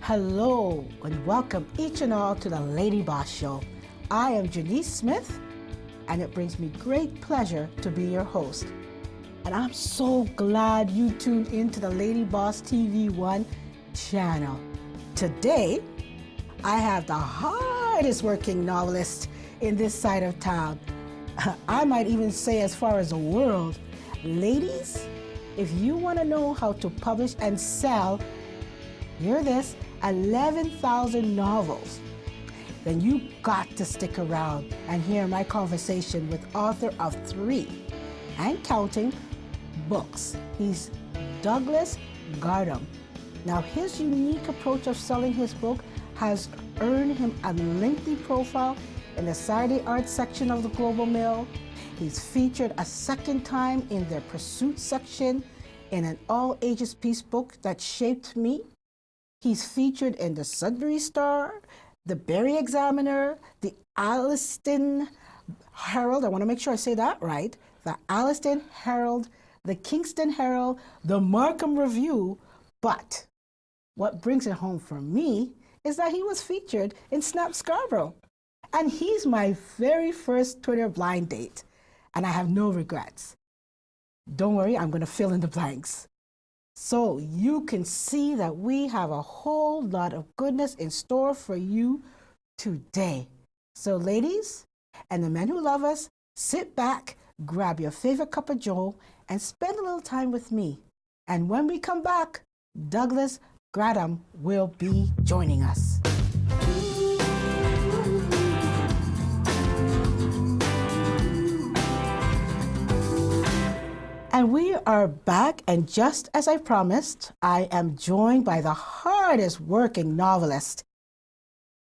Hello and welcome each and all to the Lady Boss Show. I am Janise Smith and it brings me great pleasure to be your host. And I'm so glad you tuned into the Lady Boss TV 1 channel. Today, I have the hardest working novelist in this side of town. I might even say as far as the world. Ladies, if you want to know how to publish and sell, hear this, 11,000 novels, then you got to stick around and hear my conversation with author of 3 and counting books. He's Douglas Gardham. Now, his unique approach of selling his book has earned him a lengthy profile in the Saturday Art section of the Global Mail. He's featured a second time in their Pursuit section in an all-ages piece book that shaped me. He's featured in the Sudbury Star, the Barrie Examiner, the Alliston Herald, I want to make sure I say that right, the Alliston Herald, the Kingston Herald, the Markham Review, but what brings it home for me is that he was featured in Snap Scarborough. And he's my very first Twitter blind date, and I have no regrets. Don't worry, I'm going to fill in the blanks. So you can see that we have a whole lot of goodness in store for you today. So ladies and the men who love us, sit back, grab your favorite cup of joe, and spend a little time with me. And when we come back, Douglas Gardham will be joining us. And we are back, and just as I promised, I am joined by the hardest working novelist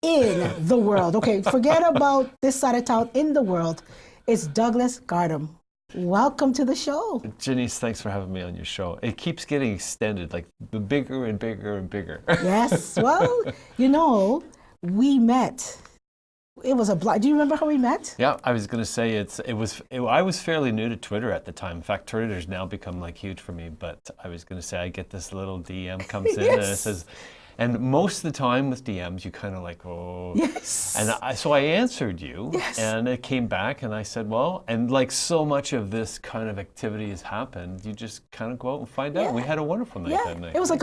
in the world. Okay, forget about this side of town, in the world. It's Douglas Gardham. Welcome to the show. Janise, thanks for having me on your show. It keeps getting extended, like bigger and bigger and bigger. Yes, well, you know, we met. It was a blind. Do you remember how we met? Yeah, I was going to say I was fairly new to Twitter at the time. In fact, Twitter's now become like huge for me. But I was going to say I get this little DM comes in and it says, and most of the time with DMs you kind of like, oh. Yes. And so I answered you, yes. And it came back, and I said, well, and like so much of this kind of activity has happened, you just kind of go out and find out. We had a wonderful night that night. It was like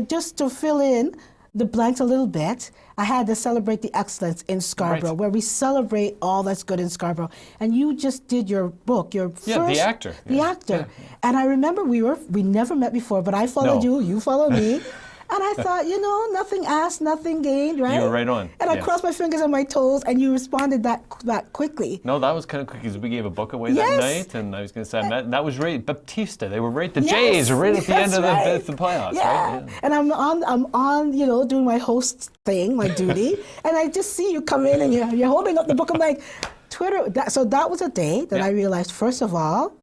just to fill in the blanks a little bit, I had to celebrate the excellence in Scarborough, where we celebrate all that's good in Scarborough. And you just did your book, your first... Yeah, The Actor. The Actor. And I remember we never met before, but I followed you, you followed me. And I thought, you know, nothing asked, nothing gained, right? You were right on. And I crossed my fingers on my toes, and you responded that quickly. No, that was kind of quick, because we gave a book away that night, and I was going to say, and that was right, Baptista, they were right, the Jays were right at the end of the playoffs, right? Yeah. And I'm on, you know, doing my host thing, my duty, and I just see you come in, and you're holding up the book. I'm like, Twitter, so that was a day that I realized, first of all,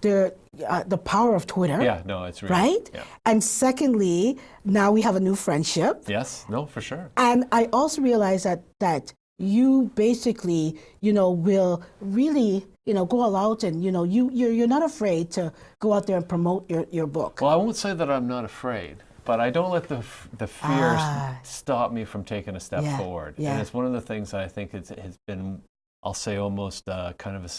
the power of Twitter. Yeah, no, it's real. Right? Yeah. And secondly, now we have a new friendship. Yes, no, for sure. And I also realized that you basically, you know, will really, you know, go all out and, you know, you're not afraid to go out there and promote your book. Well, I won't say that I'm not afraid, but I don't let the fears stop me from taking a step forward. Yeah. And it's one of the things that I think has been, I'll say, almost kind of a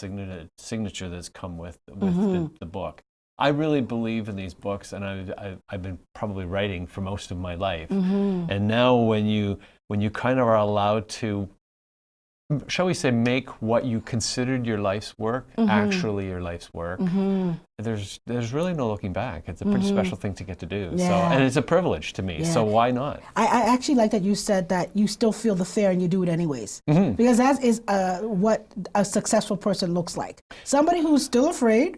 signature that's come with the book. I really believe in these books, and I've been probably writing for most of my life. And now when you kind of are allowed to, shall we say, make what you considered your life's work actually your life's work, there's really no looking back. It's a pretty special thing to get to do. Yeah. So, and it's a privilege to me. So why not? I actually like that you said that you still feel the fear and you do it anyways, because that is what a successful person looks like. Somebody who's still afraid,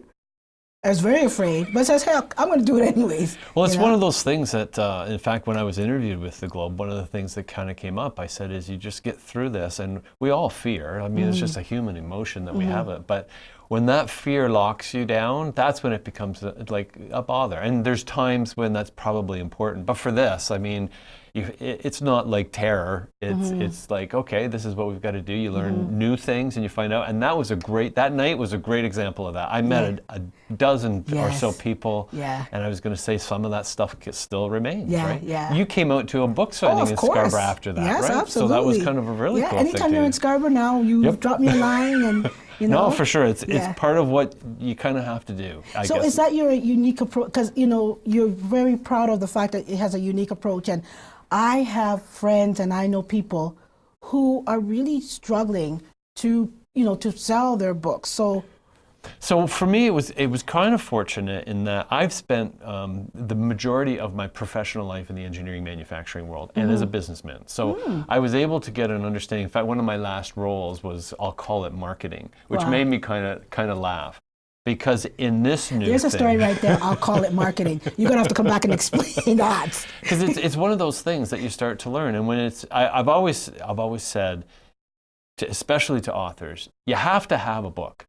is very afraid, but says, heck, I'm going to do it anyways. Well, it's one of those things that, in fact, when I was interviewed with the Globe, one of the things that kind of came up, I said, is you just get through this, and we all fear. I mean, it's just a human emotion that we have it. But when that fear locks you down, that's when it becomes like a bother. And there's times when that's probably important. But for this, I mean, it's not like terror. It's like, okay, this is what we've got to do. You learn new things and you find out. And that night was a great example of that. I met a dozen or so people. Yeah. And I was going to say some of that stuff still remains, Yeah, right? yeah. You came out to a book signing in Scarborough after that, yes, right? Absolutely. So that was kind of a really cool thing. Anytime you're in Scarborough now, you drop me a line and, you know. No, for sure. It's part of what you kind of have to do, I So guess. is that your unique approach? Because, you know, you're very proud of the fact that it has a unique approach. And I have friends and I know people who are really struggling to, you know, to sell their books. So for me, it was kind of fortunate in that I've spent the majority of my professional life in the engineering manufacturing world and as a businessman. So I was able to get an understanding. In fact, one of my last roles was, I'll call it marketing, which made me kind of laugh. Because in this new There's a story right there, I'll call it marketing. You're going to have to come back and explain that. Because it's one of those things that you start to learn. And when I've always said, especially to authors, you have to have a book.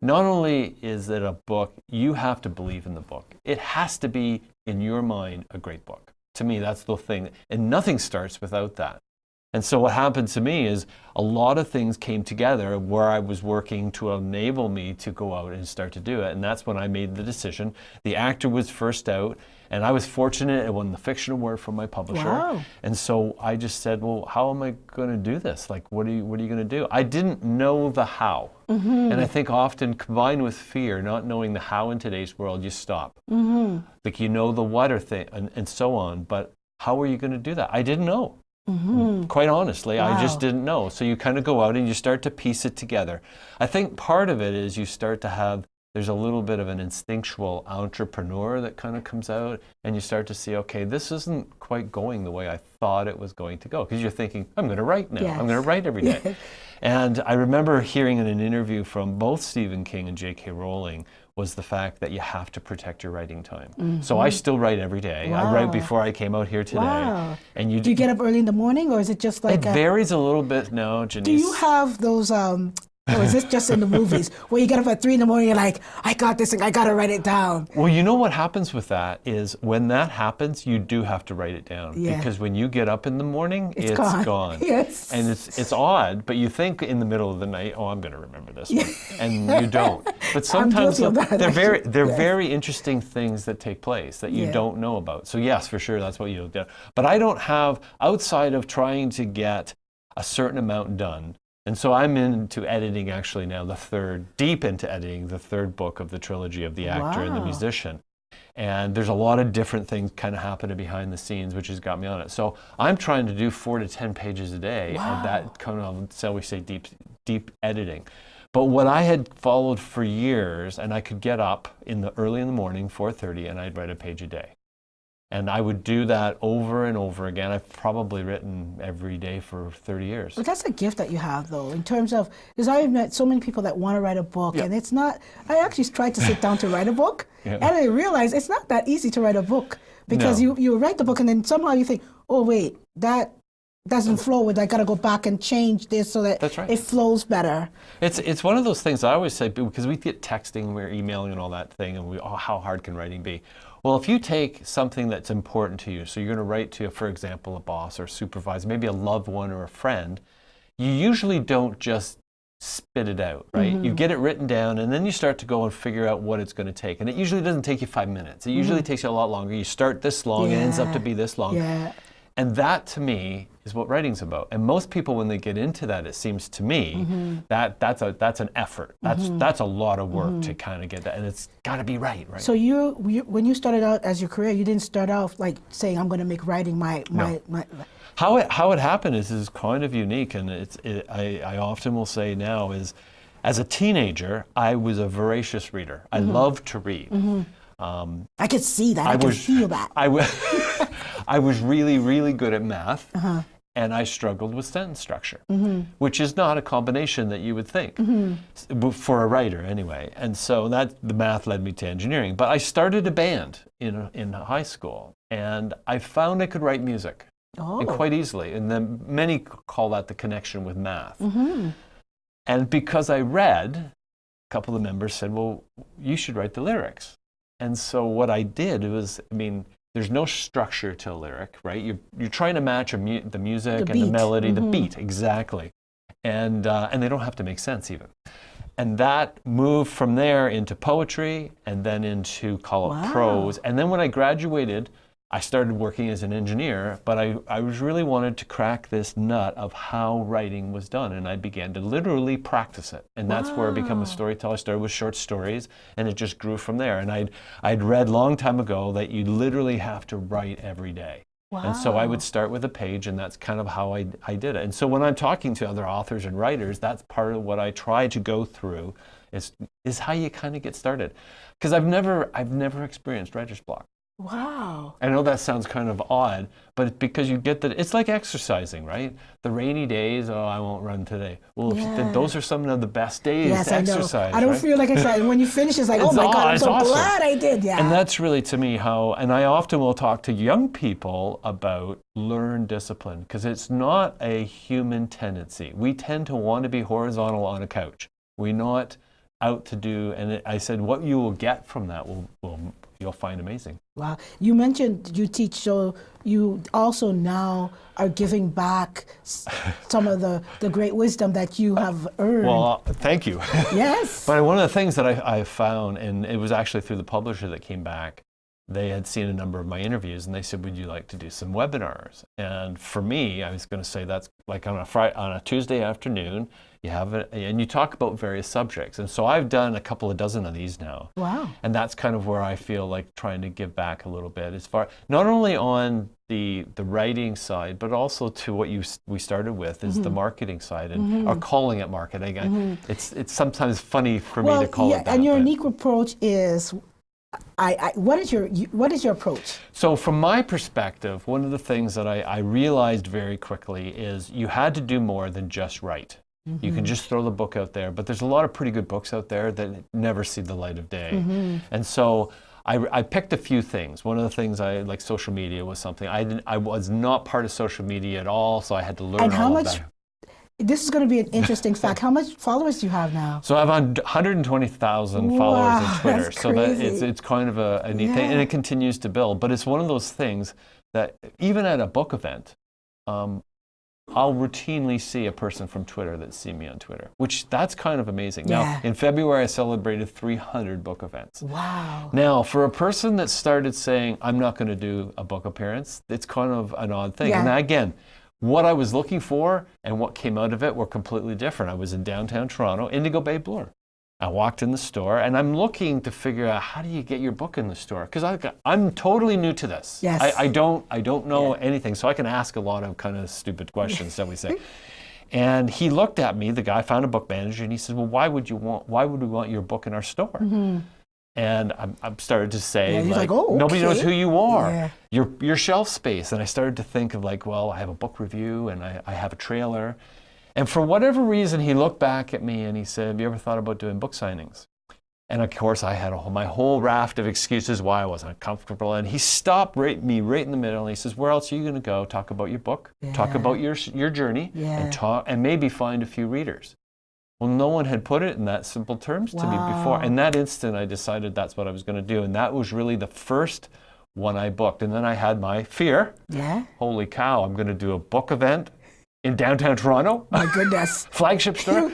Not only is it a book, you have to believe in the book. It has to be, in your mind, a great book. To me, that's the thing. And nothing starts without that. And so what happened to me is a lot of things came together where I was working to enable me to go out and start to do it. And that's when I made the decision. The actor was first out, and I was fortunate. I won the fiction award from my publisher. Wow. And so I just said, well, how am I going to do this? Like, what are you going to do? I didn't know the how. And I think often combined with fear, not knowing the how in today's world, you stop. Like, you know the what or thing and so on, but how are you going to do that? I didn't know. Quite honestly, I just didn't know. So you kind of go out and you start to piece it together. I think part of it is you start to have, there's a little bit of an instinctual entrepreneur that kind of comes out, and you start to see, okay, this isn't quite going the way I thought it was going to go. Because you're thinking, I'm going to write now. I'm going to write every day. And I remember hearing in an interview from both Stephen King and J.K. Rowling was the fact that you have to protect your writing time. So I still write every day. I write before I came out here today. And do you get up early in the morning, or is it just like it varies a little bit now, Janise. Do you have those or is this just in the movies where you get up at 3 in the morning, you're like, I got this and I got to write it down? Well, you know what happens with that is when that happens, you do have to write it down. Because when you get up in the morning, it's gone. Yes. And it's odd, but you think in the middle of the night, oh, I'm going to remember this one. And you don't. But sometimes they're very interesting things that take place that you don't know about. So yes, for sure, that's what you do. But I don't have, outside of trying to get a certain amount done, and so I'm into editing actually now, deep into editing the third book of the trilogy of The Actor and the Musician. And there's a lot of different things kind of happening behind the scenes, which has got me on it. So I'm trying to do 4 to 10 pages a day of that kind of, shall we say, deep editing. But what I had followed for years, and I could get up early in the morning, 4:30, and I'd write a page a day. And I would do that over and over again. I've probably written every day for 30 years. But that's a gift that you have, though, in terms of, because I've met so many people that want to write a book, and it's not, I actually tried to sit down to write a book, and I realized it's not that easy to write a book, because you write the book and then somehow you think, oh, wait, that doesn't flow with, I got to go back and change this so that it flows better. It's one of those things I always say, because we get texting, we're emailing and all that thing, and how hard can writing be? Well, if you take something that's important to you, so you're going to write to, for example, a boss or a supervisor, maybe a loved one or a friend, you usually don't just spit it out, right? You get it written down, and then you start to go and figure out what it's going to take. And it usually doesn't take you 5 minutes. It usually takes you a lot longer. You start this long, it ends up to be this long. And that, to me, is what writing's about. And most people, when they get into that, it seems to me, that's an effort. That's a lot of work to kind of get that, and it's got to be right? So when you started out as your career, you didn't start off like saying, I'm going to make writing my How it happened is kind of unique, and I often will say now is, as a teenager, I was a voracious reader. I loved to read. I could see that. I could feel that. I was really, really good at math, and I struggled with sentence structure, which is not a combination that you would think for a writer anyway. And so the math led me to engineering. But I started a band in high school, and I found I could write music and quite easily. And then many call that the connection with math. And because I read, couple of the members said, well, you should write the lyrics. And so what I did was, I mean, there's no structure to a lyric, right? You're trying to match the music and the melody, the beat, exactly. And they don't have to make sense even. And that moved from there into poetry and then into call it prose. And then when I graduated, I started working as an engineer, but I was really wanted to crack this nut of how writing was done, and I began to literally practice it. And that's where I became a storyteller. I started with short stories, and it just grew from there. And I'd read long time ago that you literally have to write every day. And so I would start with a page, and that's kind of how I did it. And so when I'm talking to other authors and writers, that's part of what I try to go through is how you kind of get started. Because I've never experienced writer's block. Wow. I know that sounds kind of odd, but it's because you get that. It's like exercising, right? The rainy days, oh, I won't run today. Well, those are some of the best days to exercise. I don't feel like exercising. When you finish, it's like, oh my God, I'm so glad I did. Yeah. And that's really, to me, and I often will talk to young people about learn discipline, because it's not a human tendency. We tend to want to be horizontal on a couch. We're not out to do, and I said, what you will get from that you'll find amazing. Wow. You mentioned you teach, so you also now are giving back some of the great wisdom that you have earned. Well, thank you. Yes. But one of the things that I found, and it was actually through the publisher that came back, they had seen a number of my interviews, and they said, would you like to do some webinars? And for me, I was going to say that's like on a Tuesday afternoon, you have it, and you talk about various subjects. And so I've done a couple of dozen of these now. Wow. And that's kind of where I feel like trying to give back a little bit, as far, not only on the writing side, but also to what we started with is the marketing side, and or calling it marketing. It's sometimes funny for me to call it that. And your unique approach is, what is your approach? So from my perspective, one of the things that I realized very quickly is you had to do more than just write. You can just throw the book out there, but there's a lot of pretty good books out there that never see the light of day. And so I picked a few things. One of the things like social media was something I was not part of social media at all, so I had to learn all of that. This is going to be an interesting fact. How much followers do you have now? So I have 120,000 followers on Twitter. That's so crazy. that it's kind of a neat thing, and it continues to build. But it's one of those things that even at a book event, I'll routinely see a person from Twitter that's seen me on Twitter, that's kind of amazing. Now, in February, I celebrated 300 book events. Wow. Now, for a person that started saying, I'm not going to do a book appearance, it's kind of an odd thing. And again, what I was looking for and what came out of it were completely different. I was in downtown Toronto, Indigo Bay Bloor. I walked in the store, and I'm looking to figure out, how do you get your book in the store? Because I'm totally new to this. Yes. I don't know anything, so I can ask a lot of kind of stupid questions, shall we say. And he looked at me, the guy found a book manager, and he said, well, why would we want your book in our store? And I started to say, nobody knows who you are. Your shelf space. And I started to think of well, I have a book review, and I have a trailer. And for whatever reason, he looked back at me and he said, have you ever thought about doing book signings? And of course, I had my whole raft of excuses why I wasn't comfortable. And he stopped me right in the middle, and he says, where else are you going to go? Talk about your book, talk about your journey, and maybe find a few readers. Well, no one had put it in that simple terms to me before. In that instant, I decided that's what I was going to do. And that was really the first one I booked. And then I had my fear. Holy cow, I'm going to do a book event in downtown Toronto. My goodness. Flagship store.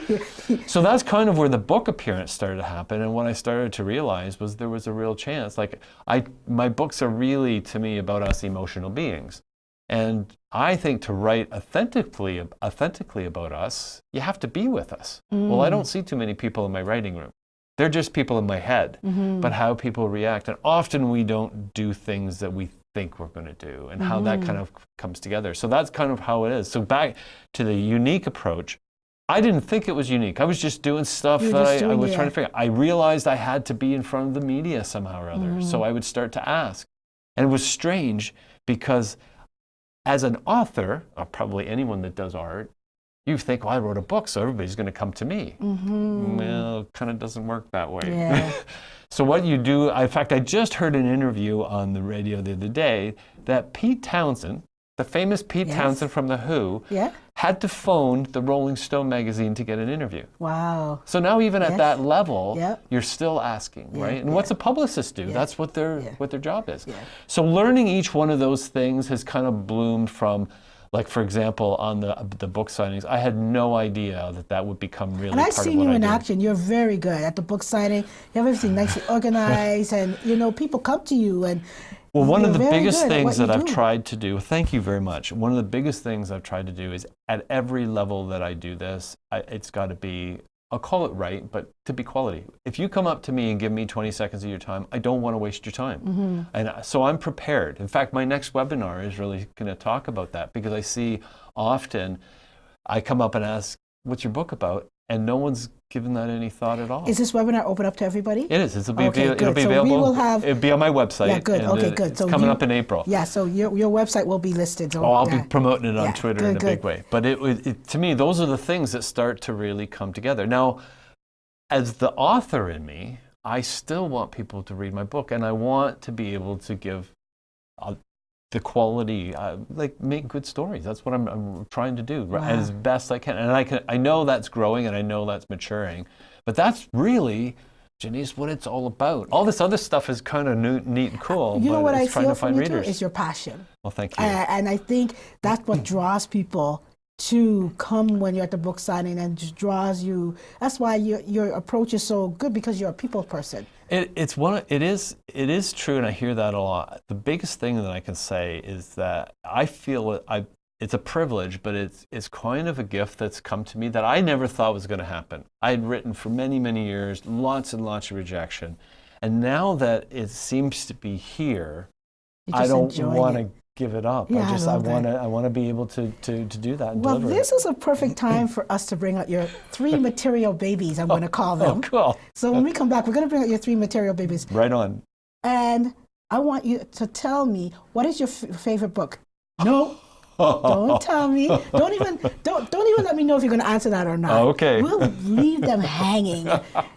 So that's kind of where the book appearance started to happen. And what I started to realize was there was a real chance. My books are really, to me, about us emotional beings. And I think to write authentically about us, you have to be with us. Well, I don't see too many people in my writing room. They're just people in my head. But how people react. And often we don't do things that we think we're going to do, and how that kind of comes together. So that's kind of how it is. So back to the unique approach, I didn't think it was unique. I was just doing stuff that I was trying to figure out. I realized I had to be in front of the media somehow or other. So I would start to ask. And it was strange because as an author, or probably anyone that does art, you think, well, I wrote a book, so everybody's going to come to me. Well, it kind of doesn't work that way. So what you do, in fact, I just heard an interview on the radio the other day that Pete Townsend, the famous Pete Townsend from The Who, had to phone the Rolling Stone magazine to get an interview. Wow. So now even at that level, Yep. you're still asking, Yeah, right? And yeah. what's a publicist do? Yeah. That's what their Yeah. what their job is. Yeah. So learning each one of those things has kind of bloomed from, like, for example, on the book signings, I had no idea that would become really And I've part of seen what you I in do. action. You're very good at the book signing. You have everything nicely organized, and people come to you. And Well, one of the you're very biggest good at things what that you I've do. tried to do, thank you very much. One of the biggest things I've tried to do is at every level that I do this, it's got to be, I'll call it right, but to be quality. If you come up to me and give me 20 seconds of your time, I don't want to waste your time. Mm-hmm. And so I'm prepared. In fact, my next webinar is really going to talk about that, because I see often I come up and ask, what's your book about? And no one's given that any thought at all. Is this webinar open up to everybody? It is. It'll be, Okay, it'll good. be So available. we will have- It'll be on my website. Yeah, good. and Okay, good. It's So coming up in April. Yeah, so your website will be listed. So, Oh, I'll yeah. be promoting it on Yeah, Twitter good, in a big good. way. But to me, those are the things that start to really come together. Now, as the author in me, I still want people to read my book, and I want to be able to give the quality, like make good stories. That's what I'm trying to do as best I can. And I know that's growing, and I know that's maturing, but that's really, Janise, what it's all about. All this other stuff is kind of neat and cool, You know but what I it's trying feel to find from you too readers. is your passion. Well, thank you. And I think that's what draws people to come when you're at the book signing, and just draws you. That's why your approach is so good, because you're a people person. It is true, and I hear that a lot. The biggest thing that I can say is that I feel it's a privilege, but it's kind of a gift that's come to me that I never thought was going to happen. I had written for many, many years, lots and lots of rejection, and now that it seems to be here, I don't want to give it up. Yeah, I want to be able to do that and Well, deliver this it. is a perfect time for us to bring out your 3 material babies, I'm going to call them. Oh, cool. So when we come back, we're going to bring out your 3 material babies. Right on. And I want you to tell me, what is your favorite book? No, don't tell me. Don't even let me know if you're going to answer that or not. Okay. We'll leave them hanging.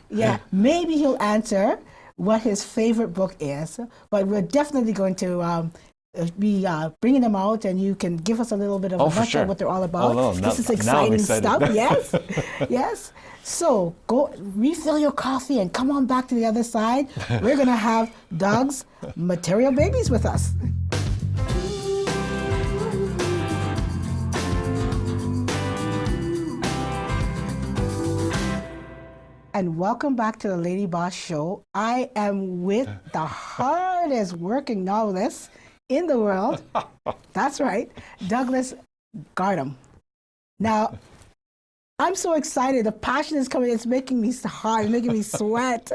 Yeah, maybe he'll answer what his favorite book is, but we're definitely going to be bringing them out, and you can give us a little bit of a nutshell what they're all about. Oh, no, this is now I'm exciting excited. stuff. Yes, yes. So go refill your coffee and come on back to the other side. We're going to have Doug's material babies with us. And welcome back to the Lady Boss Show. I am with the hardest working novelist in the world. That's right, Douglas Gardham. Now, I'm so excited. The passion is coming. It's making me hard, it's making me sweat.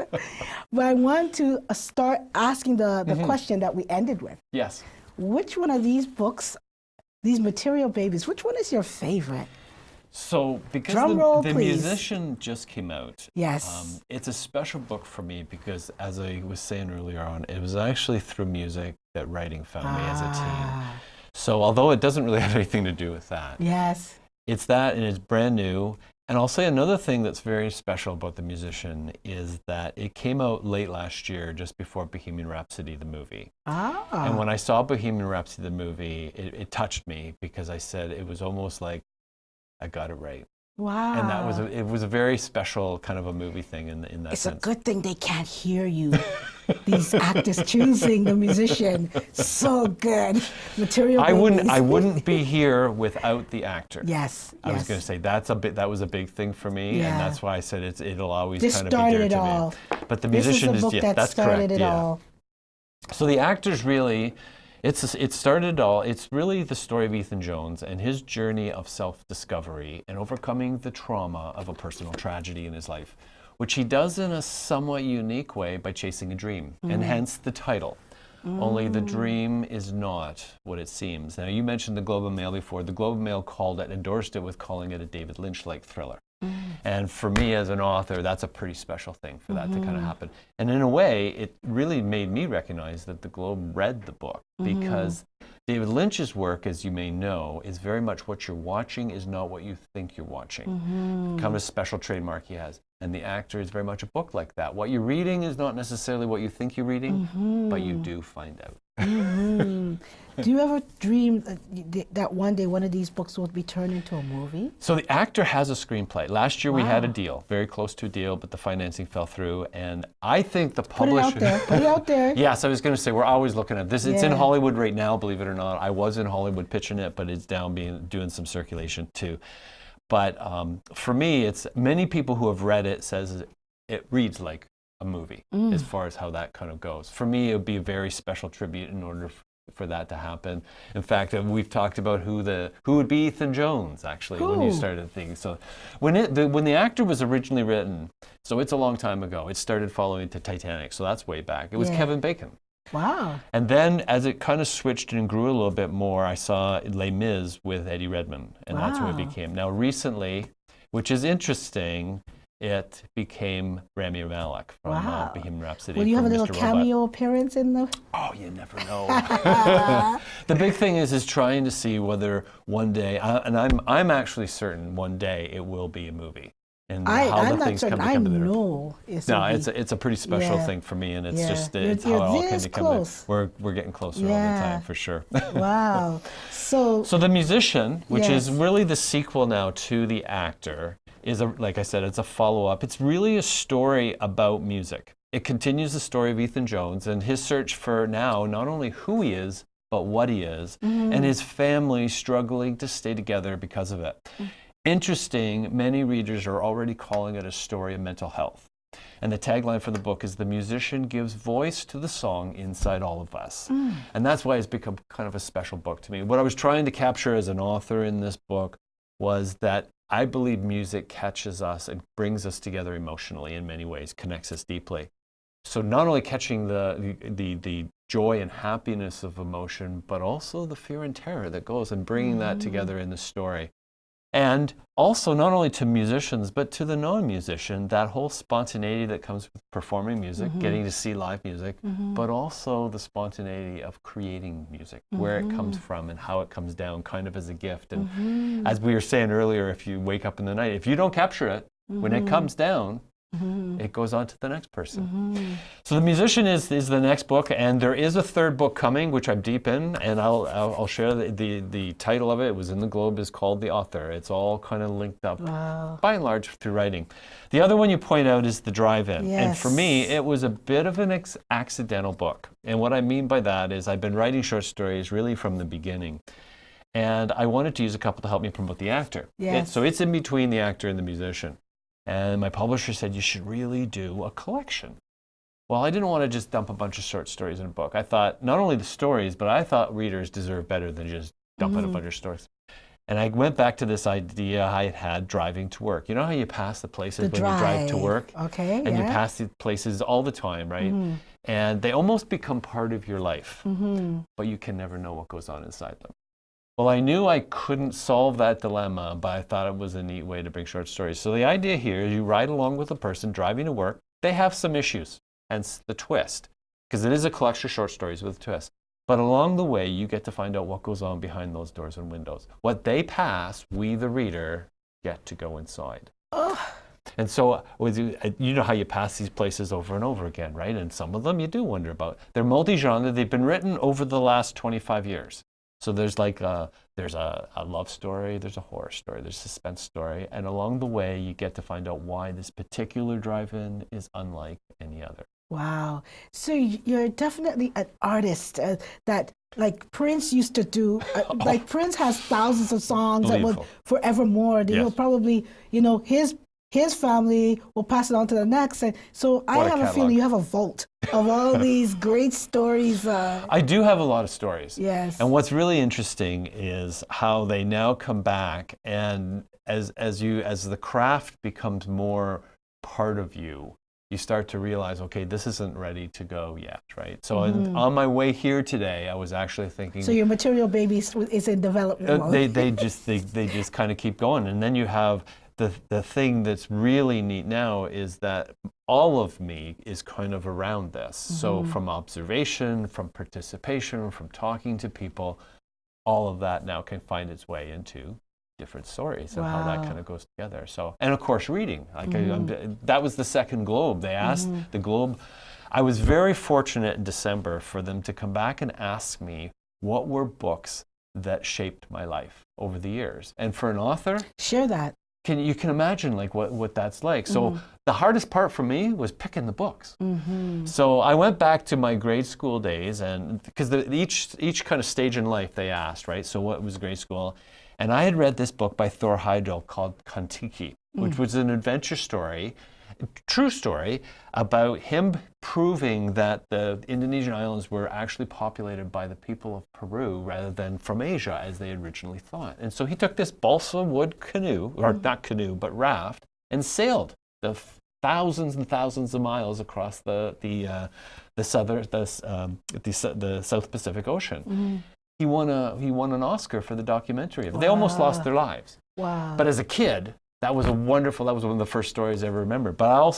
But I want to start asking the question that we ended with. Yes. Which one of these books, these material babies, which one is your favorite? So, because Drum roll, the please. Musician just came out, Yes. it's a special book for me because, as I was saying earlier on, it was actually through music that writing found me as a teen. So, although it doesn't really have anything to do with that, Yes. it's that, and it's brand new. And I'll say another thing that's very special about The Musician is that it came out late last year, just before Bohemian Rhapsody, the movie. And when I saw Bohemian Rhapsody, the movie, it touched me, because I said it was almost like I got it right. Wow. And it was a very special kind of a movie thing in that It's sense. a good thing they can't hear you. These actors choosing The Musician. So good. Material babies. I wouldn't be here without the actor. Yes. I was going to say that was a big thing for me, Yeah. and that's why I said it'll always This kind of be started dear it to all. me. But The Musician This is the book that that's started correct. it all. So the actors really, it started it all. It's really the story of Ethan Jones and his journey of self-discovery and overcoming the trauma of a personal tragedy in his life, which he does in a somewhat unique way by chasing a dream, and hence the title. Only the dream is not what it seems. Now, you mentioned the Globe and Mail before. The Globe and Mail endorsed it with calling it a David Lynch-like thriller. And for me as an author, that's a pretty special thing for that to kind of happen. And in a way, it really made me recognize that the Globe read the book, because David Lynch's work, as you may know, is very much what you're watching is not what you think you're watching. Kind of a special trademark he has. And The Actor is very much a book like that. What you're reading is not necessarily what you think you're reading, but you do find out. Mhm. Do you ever dream that one day one of these books will be turned into a movie? So the actor has a screenplay. Last year we had a Wow. deal, very close to a deal, but the financing fell through. And I think the Put it publisher. out there. Put it out there. Yes, I was going to say we're always looking at this. It's in Yeah. Hollywood right now, believe it or not. I was in Hollywood pitching it, but it's down doing some circulation too. But for me, it's many people who have read it says it reads like a movie as far as how that kind of goes. For me, it would be a very special tribute in order for that to happen. In fact, we've talked about who would be Ethan Jones actually when you started thinking. So when the actor was originally written, so it's a long time ago. It started following to Titanic, so that's way back. It was Kevin Bacon. Wow. And then as it kind of switched and grew a little bit more, I saw Les Mis with Eddie Redmayne, and that's what it became. Now recently, which is interesting, it became Rami Malek from Bohemian Rhapsody. Will you have a little Mr. cameo Robot. appearance in the? Oh, you never know. The big thing is trying to see whether one day, and I'm actually certain one day it will be a movie. And I'm not certain. I know it's it's a pretty special thing for me, and it's just it's how it all came to come. We're getting closer all the time for sure. Wow. So The Musician, which is really the sequel now to The Actor, is like I said, it's a follow-up. It's really a story about music. It continues the story of Ethan Jones and his search for now not only who he is, but what he is, and his family struggling to stay together because of it. Interesting, many readers are already calling it a story of mental health. And the tagline for the book is "The musician gives voice to the song inside all of us." And that's why it's become kind of a special book to me. What I was trying to capture as an author in this book was that I believe music catches us and brings us together emotionally in many ways, connects us deeply. So not only catching the joy and happiness of emotion, but also the fear and terror that goes and bringing that together in the story. And also not only to musicians, but to the non-musician, that whole spontaneity that comes with performing music, getting to see live music, but also the spontaneity of creating music, where it comes from and how it comes down kind of as a gift. And as we were saying earlier, if you wake up in the night, if you don't capture it, when it comes down, it goes on to the next person. So The Musician is the next book, and there is a third book coming, which I'm deep in, and I'll share the title of it. It was in the Globe, is called The Author. It's all kind of linked up, by and large, through writing. The other one you point out is The Drive-In, and for me, it was a bit of an accidental book. And what I mean by that is I've been writing short stories really from the beginning. And I wanted to use a couple to help me promote The Actor. So it's in between The Actor and The Musician. And my publisher said, you should really do a collection. Well, I didn't want to just dump a bunch of short stories in a book. I thought not only the stories, but I thought readers deserve better than just dumping a bunch of stories. And I went back to this idea I had driving to work. You know how you pass the places when you drive to work? Okay, and you pass the places all the time, right? And they almost become part of your life, but you can never know what goes on inside them. Well, I knew I couldn't solve that dilemma, but I thought it was a neat way to bring short stories. So the idea here is you ride along with a person driving to work. They have some issues, hence the twist, because it is a collection of short stories with a twist. But along the way, you get to find out what goes on behind those doors and windows. What they pass, we, the reader, get to go inside. And so you know how you pass these places over and over again, right? And some of them you do wonder about. They're multi-genre. They've been written over the last 25 years. So there's there's a love story, there's a horror story, there's a suspense story, and along the way you get to find out why this particular drive-in is unlike any other. Wow. So you're definitely an artist that like Prince used to do. Like Prince has thousands of songs that would forevermore. That he'll probably, his family will pass it on to the next. And so I have a feeling you have a vault of all these great stories. I do have a lot of stories. Yes. And what's really interesting is how they now come back, and as the craft becomes more part of you, you start to realize, okay, this isn't ready to go yet, right? So on my way here today, I was actually thinking. So your material baby is in development. They just kind of keep going, and then you have. The thing that's really neat now is that all of me is kind of around this. So from observation, from participation, from talking to people, all of that now can find its way into different stories and how that kind of goes together. So, and of course reading. That was the second Globe. They asked the Globe. I was very fortunate in December for them to come back and ask me what were books that shaped my life over the years. And for an author, share that. You can imagine like what that's like. So the hardest part for me was picking the books. So I went back to my grade school days, and because each kind of stage in life they asked, right? So what was grade school? And I had read this book by Thor Heyerdahl called Kon-Tiki, which was an adventure story, true story, about him proving that the Indonesian islands were actually populated by the people of Peru rather than from Asia as they originally thought. And so he took this balsa wood canoe, or not canoe, but raft, and sailed the thousands and thousands of miles across the South Pacific Ocean. He won an Oscar for the documentary. They almost lost their lives. Wow. But as a kid, that was one of the first stories I ever remember. But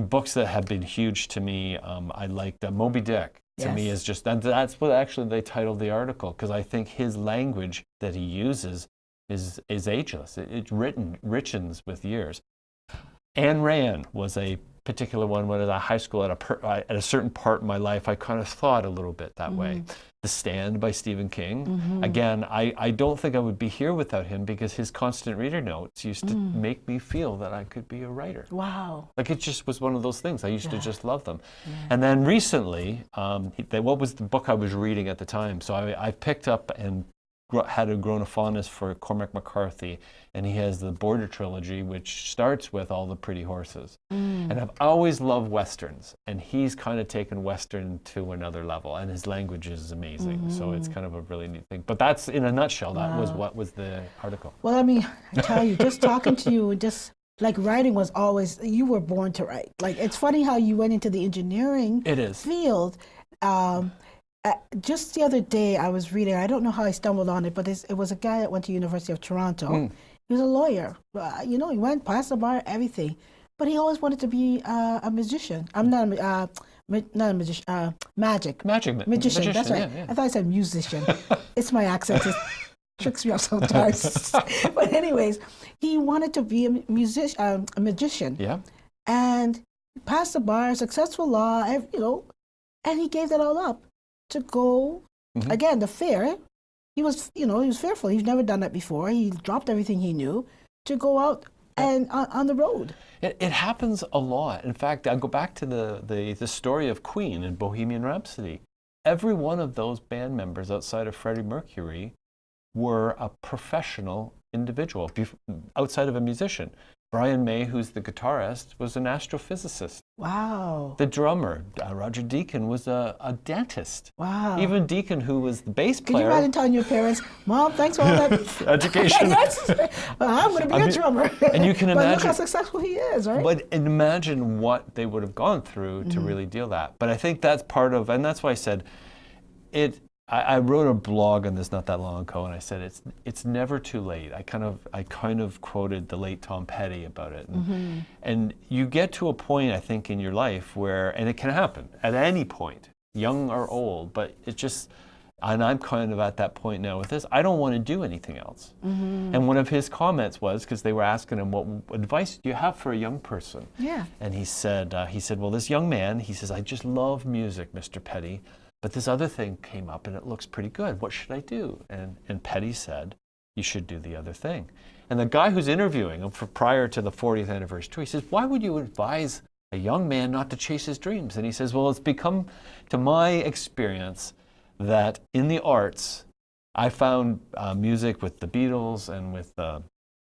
books that have been huge to me, I liked Moby Dick. To me is just, that's what actually they titled the article, because I think his language that he uses is ageless. It richens with years. Ayn Rand was a particular one when I was at high school. At a certain part in my life, I kind of thought a little bit that way. The Stand by Stephen King. Again, I don't think I would be here without him, because his constant reader notes used to make me feel that I could be a writer. Wow. Like it just was one of those things. I used to just love them. And then recently, what was the book I was reading at the time? So I picked up and had grown a fondness for Cormac McCarthy, and he has the Border trilogy, which starts with All the Pretty Horses. And I've always loved Westerns, and he's kind of taken Western to another level, and his language is amazing. So it's kind of a really neat thing. But that's, in a nutshell, that was what was the article. Well, I tell you, just talking to you, just like writing was always, you were born to write. Like, it's funny how you went into the engineering field. Just the other day, I was reading, I don't know how I stumbled on it, but it was a guy that went to University of Toronto. He was a lawyer. He went past the bar, everything. But he always wanted to be a musician. I'm not a magician. Magician, that's right. Yeah. I thought I said musician. It's my accent. It tricks me up sometimes. But anyways, he wanted to be a magician. Yeah. And passed the bar, successful law, and he gave that all up to go, again, the fear. He was fearful. He's never done that before. He dropped everything he knew to go out and on the road. It happens a lot. In fact, I go back to the story of Queen in Bohemian Rhapsody. Every one of those band members outside of Freddie Mercury were a professional individual, outside of a musician. Brian May, who's the guitarist, was an astrophysicist. Wow. The drummer, Roger Deacon, was a dentist. Wow. Even Deacon, who was the bass player. Could you imagine telling your parents, Mom, thanks for all that education. I'm going to be a drummer. And you can imagine. But look how successful he is, right? But imagine what they would have gone through to really deal that. But I think that's part of, and that's why I said, I wrote a blog on this not that long ago, and I said it's never too late. I kind of quoted the late Tom Petty about it, and you get to a point, I think, in your life where, and it can happen at any point, young or old, but it just, and I'm kind of at that point now with this. I don't want to do anything else. And one of his comments was, because they were asking him, what advice do you have for a young person? Yeah. And he said, well, this young man, he says, I just love music, Mr. Petty. But this other thing came up and it looks pretty good. What should I do? And Petty said, you should do the other thing. And the guy who's interviewing him prior to the 40th anniversary, he says, why would you advise a young man not to chase his dreams? And he says, well, it's become, to my experience, that in the arts, I found music with the Beatles and with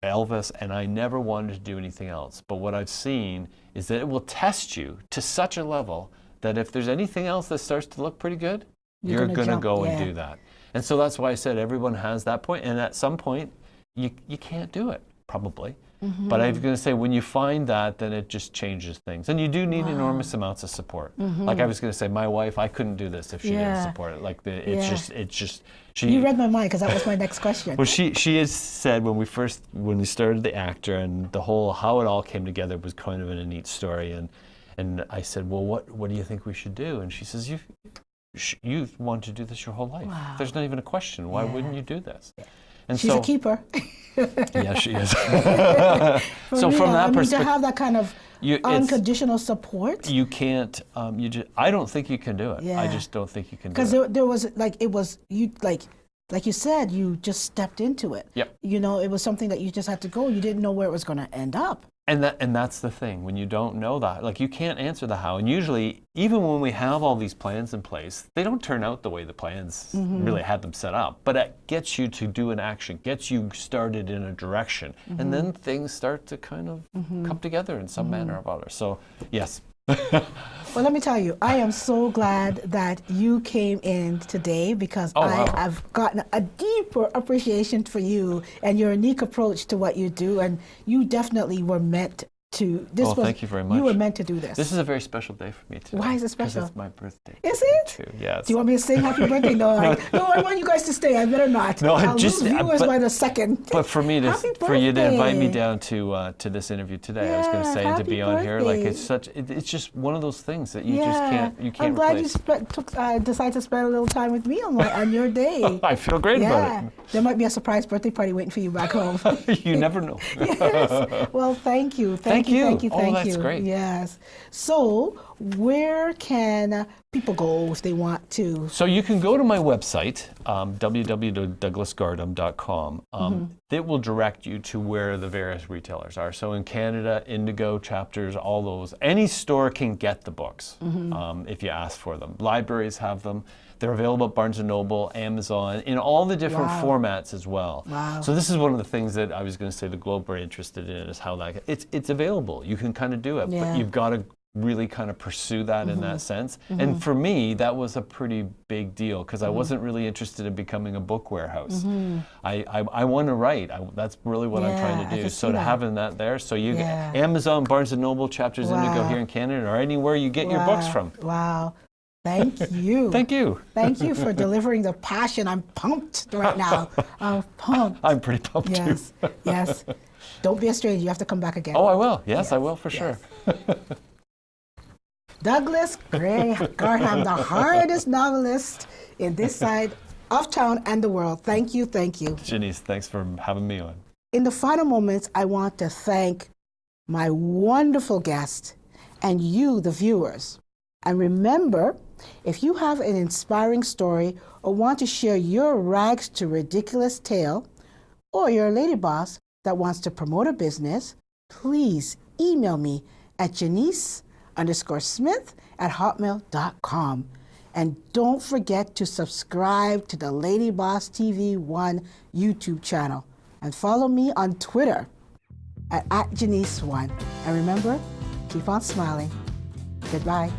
Elvis, and I never wanted to do anything else. But what I've seen is that it will test you to such a level that if there's anything else that starts to look pretty good, you're going to go and do that. And so that's why I said everyone has that point, and at some point, you can't do it, probably. But I was going to say, when you find that, then it just changes things. And you do need enormous amounts of support. Like I was going to say, my wife, I couldn't do this if she didn't support it. Like it's just. You read my mind, because that was my next question. Well, she has said when we started The Actor, and the whole, how it all came together was kind of a neat story. And I said, well, what do you think we should do? And she says, you've wanted to do this your whole life. Wow. There's not even a question. Why wouldn't you do this? Yeah. And she's so, a keeper. Yeah, she is. So from that perspective, to have that kind of unconditional support. You can't. I don't think you can do it. Yeah. I just don't think you can do it. Because there was like you said, you just stepped into it. Yep. You know, it was something that you just had to go. You didn't know where it was going to end up. And that's the thing. When you don't know that, like, you can't answer the how. And usually, even when we have all these plans in place, they don't turn out the way the plans really had them set up. But it gets you to do an action, gets you started in a direction, and then things start to kind of come together in some manner or other. So, yes. Well, let me tell you, I am so glad that you came in today, because I've gotten a deeper appreciation for you and your unique approach to what you do, and you definitely were meant to. Thank you very much. You were meant to do this. This is a very special day for me too. Why is it special? Because it's my birthday. Is it? Too. Yes. Do you want me to sing happy birthday? No, I want you guys to stay. I better not. No, I'll lose viewers by the second. But for me for you to invite me down to this interview today, I was going to say, and to be on here, like, it's just one of those things that you just can't replace. I'm glad you decided to spend a little time with me on your day. I feel great about it. There might be a surprise birthday party waiting for you back home. You never know. Yes. Well, thank you. Thank you. That's great. Yes. So, where can people go if they want to? So you can go to my website, www.douglasgardham.com. It will direct you to where the various retailers are. So in Canada, Indigo, Chapters, all those. Any store can get the books if you ask for them. Libraries have them. They're available at Barnes & Noble, Amazon, in all the different formats as well. Wow. So this is one of the things that I was going to say the Globe are interested in, is how that it's available. You can kind of do it, but you've got to really kind of pursue that in that sense. And for me, that was a pretty big deal, because I wasn't really interested in becoming a book warehouse. I want to write. That's really what I'm trying to do. So to having that there, so you get Amazon, Barnes & Noble, Chapters, Indigo here in Canada, or anywhere you get your books from. Wow. Thank you. Thank you. Thank you for delivering the passion. I'm pumped right now. I'm pumped. I'm pretty pumped too. Yes. Don't be a stranger. You have to come back again. Oh, I will. Yes, I will for sure. Douglas Gardham, the hardest novelist in this side of town and the world. Thank you. Thank you. Janise, thanks for having me on. In the final moments, I want to thank my wonderful guest and you, the viewers. And remember, if you have an inspiring story or want to share your rags to ridiculous tale, or you're a lady boss that wants to promote a business, please email me at Janise_Smith@hotmail.com. And don't forget to subscribe to the Lady Boss TV 1 YouTube channel. And follow me on Twitter at Janise1. And remember, keep on smiling. Goodbye.